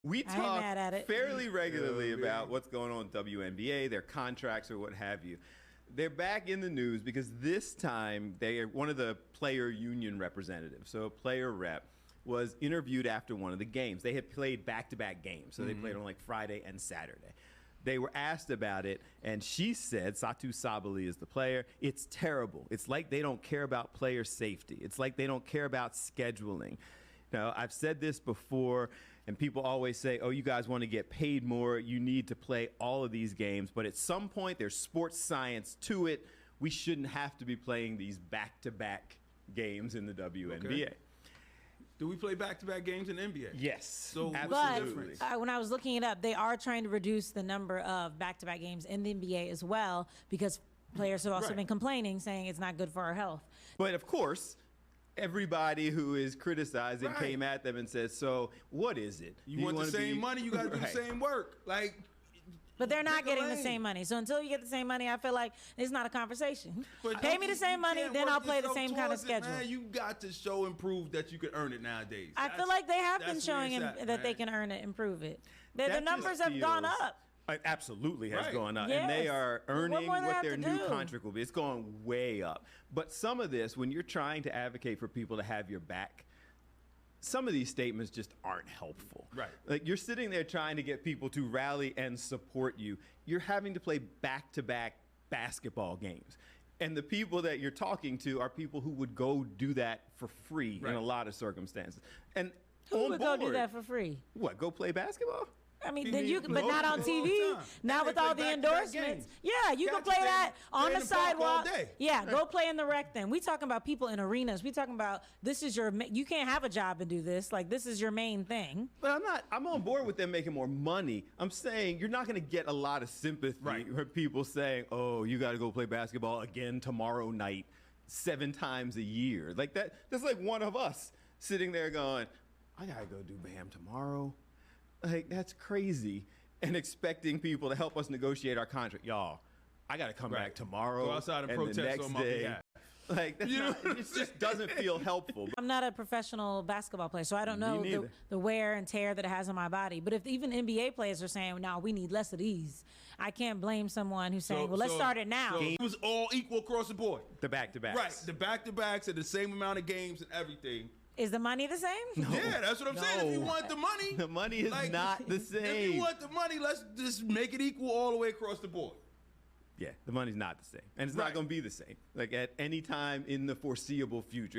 We talk mad at it. fairly regularly about what's going on with WNBA, their contracts or what have you. They're back in the news because this time they are one of the player union representatives, so a player rep, was interviewed after one of the games. They had played back-to-back games, so they played on like Friday and Saturday. They were asked about it, and she said, Satou Sabally is the player, it's terrible. It's like they don't care about player safety. It's like they don't care about scheduling. Now, I've said this before, and people always say, oh, you guys want to get paid more, you need to play all of these games, but at some point there's sports science to it. We shouldn't have to be playing these back-to-back games in the WNBA. Okay. Do we play back-to-back games in the NBA? Yes, So absolutely. But when I was looking it up, they are trying to reduce the number of back-to-back games in the NBA as well, because players have also been complaining, saying it's not good for our health. But of course, everybody who is criticizing came at them and said, so what is it? You want the same money, you got to do the same work. Like, but they're not getting the same money. So until you get the same money, I feel like it's not a conversation. Pay me the same money, then I'll play the same kind of schedule. Man, you got to show and prove that you can earn it nowadays. I feel like they have been showing that they can earn it and prove it. The numbers have gone up. It absolutely has gone up. And they are earning what their new contract will be. It's going way up. But some of this, when you're trying to advocate for people to have your back, some of these statements just aren't helpful. Right. Like, you're sitting there trying to get people to rally and support you. You're having to play back-to-back basketball games. And the people that you're talking to are people who would go do that for free in a lot of circumstances. And who would go do that for free? What, go play basketball? I mean, then you can, but not on TV. Not with all the endorsements. Yeah, you can play that on the sidewalk. Yeah, go play in the rec then. We talking about people in arenas. We talking about this is your, you can't have a job and do this. Like, this is your main thing. But I'm on board with them making more money. I'm saying you're not going to get a lot of sympathy for people saying, oh, you got to go play basketball again tomorrow night 7 times a year. Like that's like one of us sitting there going, I got to go do BAM tomorrow. Like, that's crazy. And expecting people to help us negotiate our contract. Y'all, I got to come back tomorrow. Go outside and protest the next on my behalf. Like, that's it just doesn't feel helpful. I'm not a professional basketball player, so I don't know the wear and tear that it has on my body. But if even NBA players are saying, no, we need less of these, I can't blame someone who's saying, well, let's start it now. So it was all equal across the board. The back-to-backs. Right. The back-to-backs are the same amount of games and everything. Is the money the same? No. Yeah, that's what I'm saying. If you want the money. The money is not the same. If you want the money, let's just make it equal all the way across the board. Yeah, the money's not the same. And it's not going to be the same, like, at any time in the foreseeable future.